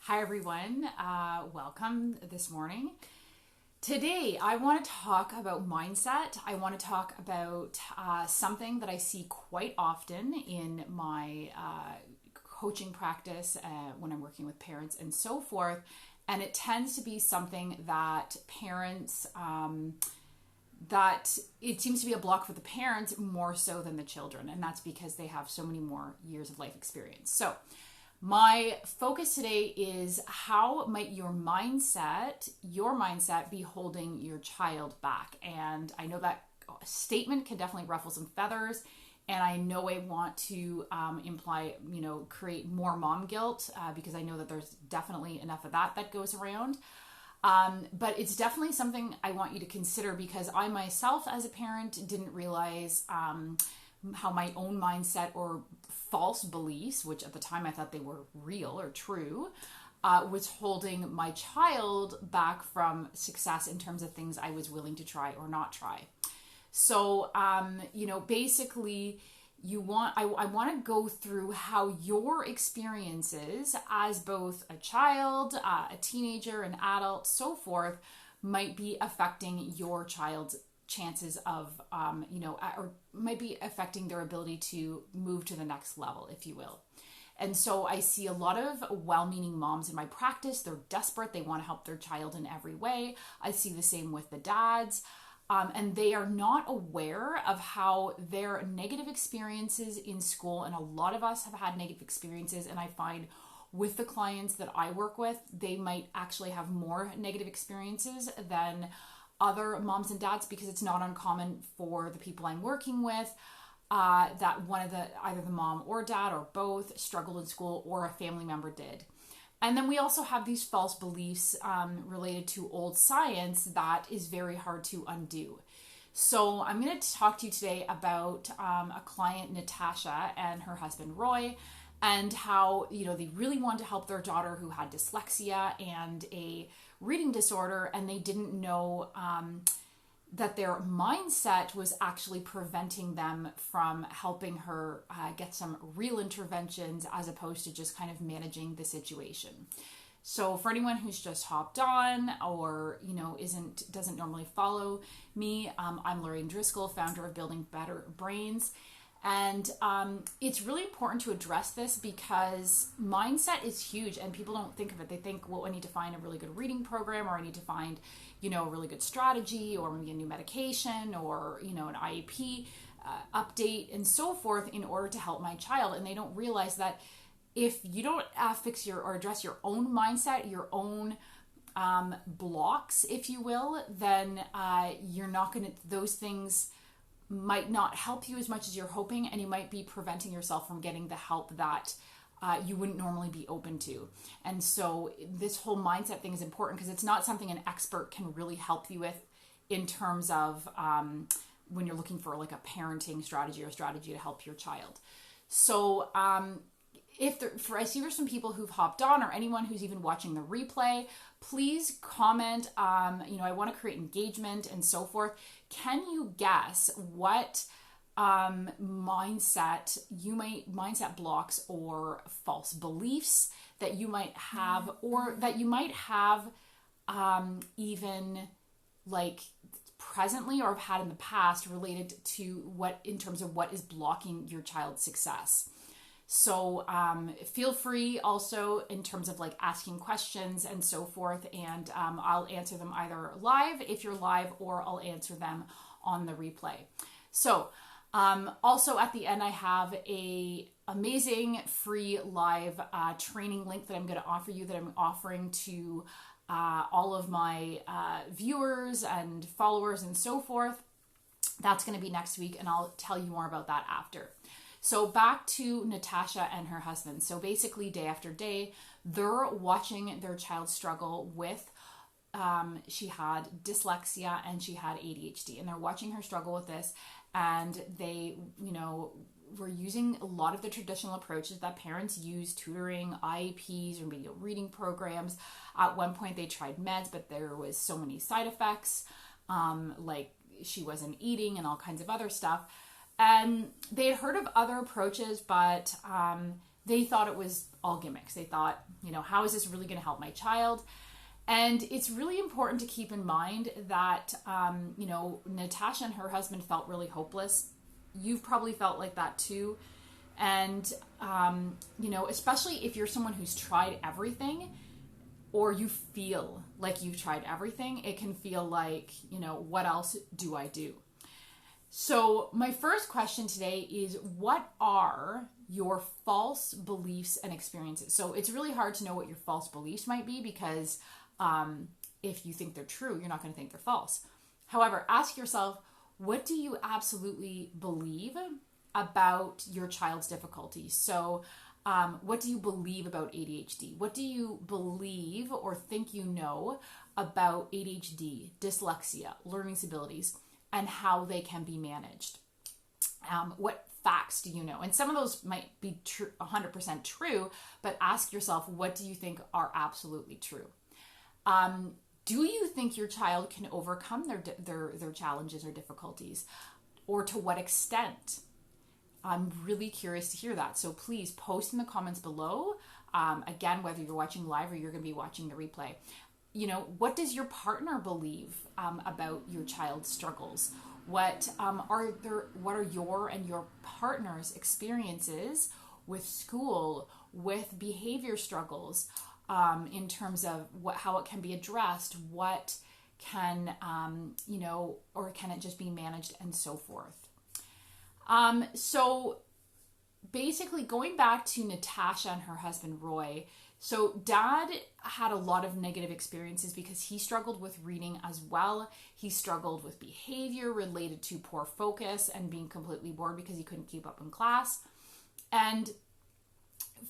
Hi everyone, welcome this morning. Today I want to talk about mindset. I want to talk about something that I see quite often in my coaching practice when I'm working with parents and so forth. And it tends to be something that parents, that it seems to be a block for the parents more so than the children. And that's because they have so many more years of life experience. So my focus today is how might your mindset be holding your child back? And I know that statement can definitely ruffle some feathers. And I know I want to create more mom guilt because I know that there's definitely enough of that goes around. But it's definitely something I want you to consider because I myself as a parent didn't realize how my own mindset or false beliefs, which at the time I thought they were real or true, was holding my child back from success in terms of things I was willing to try or not try. So, basically I want to go through how your experiences as both a child, a teenager, an adult, so forth, might be affecting your child's chances of, or might be affecting their ability to move to the next level, if you will. And so I see a lot of well-meaning moms in my practice. They're desperate. They want to help their child in every way. I see the same with the dads. And they are not aware of how their negative experiences in school, and a lot of us have had negative experiences, and I find with the clients that I work with, they might actually have more negative experiences than other moms and dads, because it's not uncommon for the people I'm working with that either the mom or dad or both struggled in school or a family member did. And then we also have these false beliefs related to old science that is very hard to undo. So I'm going to talk to you today about a client, Natasha, and her husband, Roy, and how, they really wanted to help their daughter who had dyslexia and a reading disorder, and they didn't know that their mindset was actually preventing them from helping her get some real interventions as opposed to just kind of managing the situation. So for anyone who's just hopped on or, doesn't normally follow me, I'm Lorraine Driscoll, founder of Building Better Brains. And it's really important to address this because mindset is huge and people don't think of it. They think, well, I need to find a really good reading program, or I need to find, a really good strategy, or maybe a new medication, or, an IEP update and so forth in order to help my child. And they don't realize that if you don't fix or address your own mindset, your own blocks, if you will, then you're not going to, those things might not help you as much as you're hoping, and you might be preventing yourself from getting the help that you wouldn't normally be open to. And so this whole mindset thing is important because it's not something an expert can really help you with in terms of when you're looking for like a parenting strategy or strategy to help your child. So I see there's some people who've hopped on, or anyone who's even watching the replay, please comment. I want to create engagement and so forth. Can you guess what mindset blocks or false beliefs that you might have, or that you might have even like presently or have had in the past related to in terms of what is blocking your child's success? So feel free also in terms of like asking questions and so forth, and I'll answer them either live if you're live, or I'll answer them on the replay. So also at the end, I have a amazing free live training link that I'm going to offer you, that I'm offering to all of my viewers and followers and so forth. That's going to be next week, and I'll tell you more about that after. So back to Natasha and her husband. So basically day after day, they're watching their child struggle with, she had dyslexia and she had ADHD, and they're watching her struggle with this. And they, were using a lot of the traditional approaches that parents use, tutoring, IEPs, remedial reading programs. At one point they tried meds, but there was so many side effects, like she wasn't eating and all kinds of other stuff. And they had heard of other approaches, but they thought it was all gimmicks. They thought, how is this really going to help my child? And it's really important to keep in mind that, Natasha and her husband felt really hopeless. You've probably felt like that too. And, especially if you're someone who's tried everything, or you feel like you've tried everything, it can feel like, what else do I do? So my first question today is, what are your false beliefs and experiences? So it's really hard to know what your false beliefs might be, because if you think they're true, you're not going to think they're false. However, ask yourself, what do you absolutely believe about your child's difficulties? So what do you believe about ADHD? What do you believe or think you know about ADHD, dyslexia, learning disabilities, and how they can be managed? What facts do you know? And some of those might be 100% true, but ask yourself, what do you think are absolutely true? Do you think your child can overcome their challenges or difficulties? Or to what extent? I'm really curious to hear that. So please post in the comments below. Again, whether you're watching live or you're going to be watching the replay. What does your partner believe about your child's struggles? What are your and your partner's experiences with school, with behavior struggles, in terms of how it can be addressed, what can, or can it just be managed, and so forth. So basically, going back to Natasha and her husband, Roy, so dad had a lot of negative experiences because he struggled with reading as well. He struggled with behavior related to poor focus and being completely bored because he couldn't keep up in class. And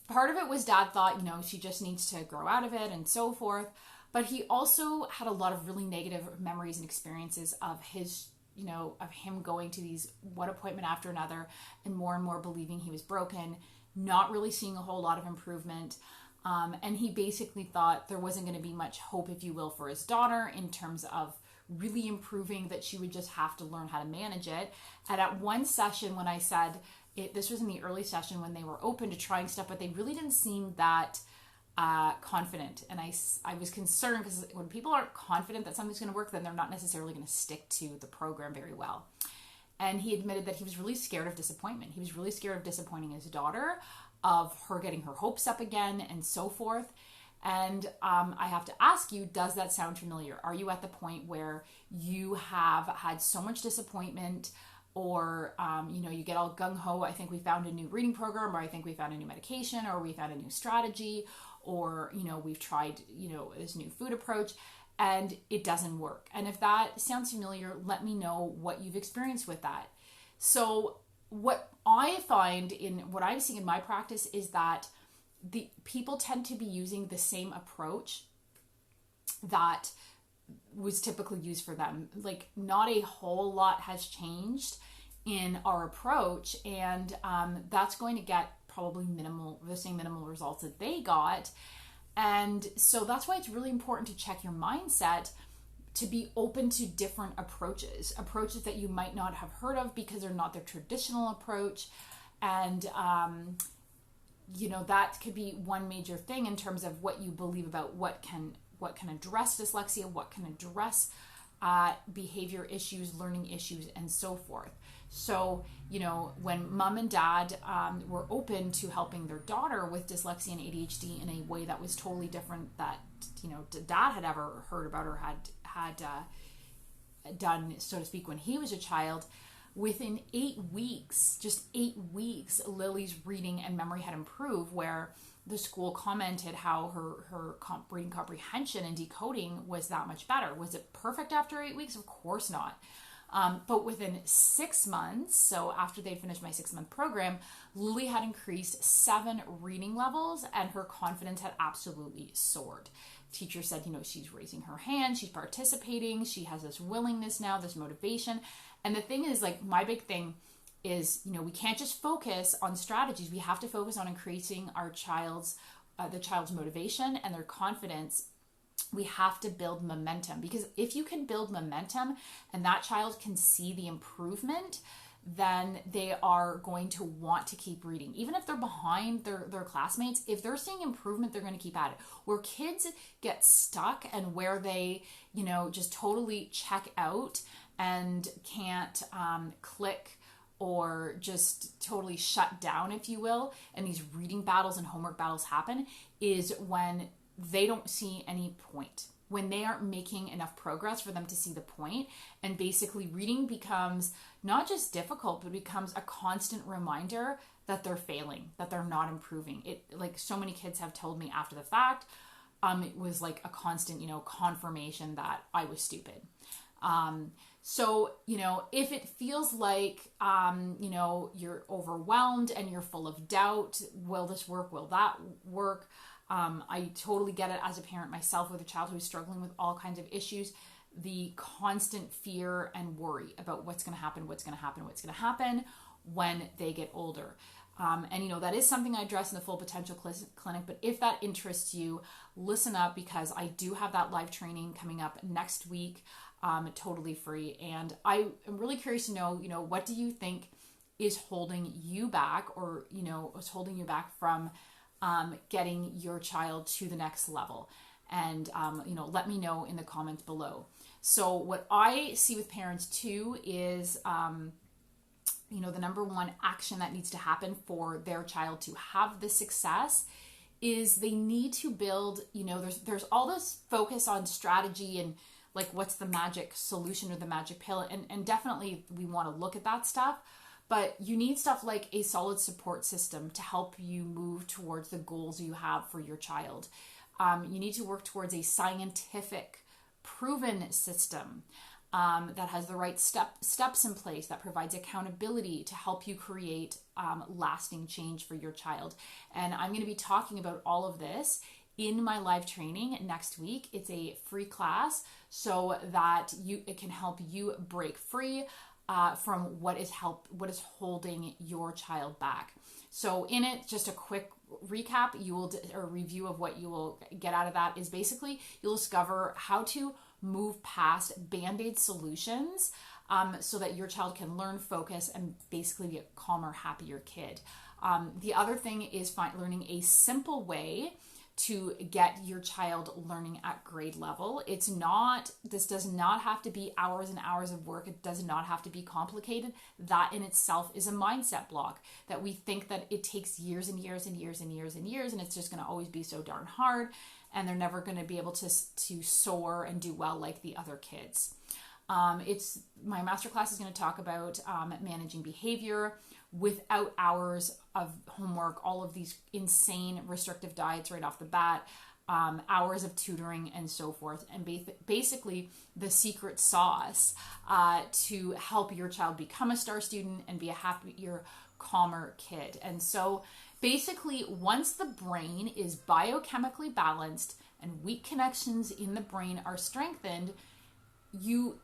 part of it was dad thought, she just needs to grow out of it and so forth. But he also had a lot of really negative memories and experiences of of him going to these one appointment after another and more believing he was broken, not really seeing a whole lot of improvement. And he basically thought there wasn't going to be much hope, if you will, for his daughter in terms of really improving, that she would just have to learn how to manage it. And at one session, when I said, this was in the early session when they were open to trying stuff, but they really didn't seem that confident. And I was concerned, because when people aren't confident that something's going to work, then they're not necessarily going to stick to the program very well. And he admitted that he was really scared of disappointment. He was really scared of disappointing his daughter, of her getting her hopes up again, and so forth. And I have to ask you, does that sound familiar? Are you at the point where you have had so much disappointment, or you get all gung-ho, I think we found a new reading program, or I think we found a new medication, or we found a new strategy, or we've tried this new food approach and it doesn't work? And if that sounds familiar, let me know what you've experienced with that. So what I find in what I'm seeing in my practice is that the people tend to be using the same approach that was typically used for them. Like, not a whole lot has changed in our approach, and that's going to get probably the same minimal results that they got. And so that's why it's really important to check your mindset, to be open to different approaches that you might not have heard of because they're not their traditional approach. And that could be one major thing in terms of what you believe about what can address dyslexia, what can address behavior issues, learning issues, and so forth. So, when mom and dad were open to helping their daughter with dyslexia and ADHD in a way that was totally different that, dad had ever heard about or had done, so to speak, when he was a child, within 8 weeks, just 8 weeks, Lily's reading and memory had improved, where the school commented how her reading comprehension and decoding was that much better. Was it perfect after 8 weeks? Of course not. But within 6 months, so after they'd finished my 6-month program, Lily had increased 7 reading levels and her confidence had absolutely soared. Teacher said, she's raising her hand, she's participating, she has this willingness now, this motivation. And the thing is, like, my big thing is, we can't just focus on strategies. We have to focus on increasing our the child's motivation and their confidence. We have to build momentum, because if you can build momentum and that child can see the improvement, then they are going to want to keep reading. Even if they're behind their classmates, if they're seeing improvement, they're going to keep at it. Where kids get stuck and where they, just totally check out and can't click or just totally shut down, if you will, and these reading battles and homework battles happen, is when they don't see any point, when they aren't making enough progress for them to see the point. And basically reading becomes not just difficult, but becomes a constant reminder that they're failing, that they're not improving. It, like so many kids have told me after the fact, it was like a constant, confirmation that I was stupid. So, if it feels like, you're overwhelmed and you're full of doubt, will this work? Will that work? I totally get it as a parent myself with a child who's struggling with all kinds of issues, the constant fear and worry about what's going to happen when they get older. And that is something I address in the Full Potential Clinic, but if that interests you, listen up, because I do have that live training coming up next week, totally free. And I am really curious to know, what do you think is holding you back, or, is holding you back from getting your child to the next level? And, let me know in the comments below. So what I see with parents too is, the number one action that needs to happen for their child to have the success is they need to build, there's all this focus on strategy and like, what's the magic solution or the magic pill? And definitely we want to look at that stuff. But you need stuff like a solid support system to help you move towards the goals you have for your child. You need to work towards a scientific, proven system that has the right steps in place, that provides accountability to help you create lasting change for your child. And I'm going to be talking about all of this in my live training next week. It's a free class so that it can help you break free from what is holding your child back. So in it, just a quick recap, or review of what you will get out of that is basically you'll discover how to move past band-aid solutions so that your child can learn, focus, and basically be a calmer, happier kid. The other thing is learning a simple way to get your child learning at grade level. This does not have to be hours and hours of work. It does not have to be complicated. That in itself is a mindset block, that we think that it takes years and years and years and years and years, and it's just going to always be so darn hard, and they're never going to be able to soar and do well like the other kids. My masterclass is going to talk about managing behavior without hours of homework, all of these insane restrictive diets right off the bat, hours of tutoring and so forth, and basically the secret sauce to help your child become a star student and be a happier, calmer kid. And so basically, once the brain is biochemically balanced and weak connections in the brain are strengthened,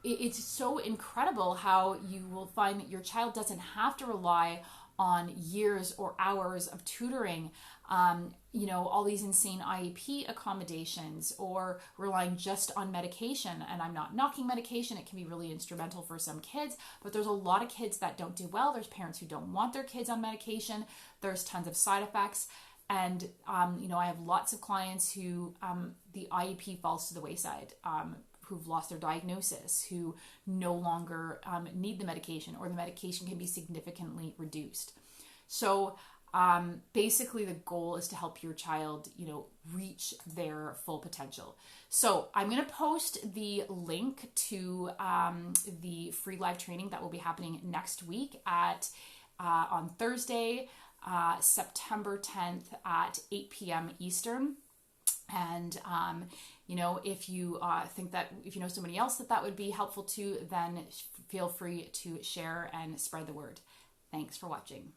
it's so incredible how you will find that your child doesn't have to rely on years or hours of tutoring, all these insane IEP accommodations, or relying just on medication. And I'm not knocking medication. It can be really instrumental for some kids, but there's a lot of kids that don't do well. There's parents who don't want their kids on medication. There's tons of side effects. And, I have lots of clients who the IEP falls to the wayside, who've lost their diagnosis, who no longer need the medication, or the medication can be significantly reduced. So basically the goal is to help your child, reach their full potential. So I'm going to post the link to the free live training that will be happening next week on Thursday, September 10th at 8 p.m. Eastern. And, if you think that, if you know somebody else that would be helpful to, then feel free to share and spread the word. Thanks for watching.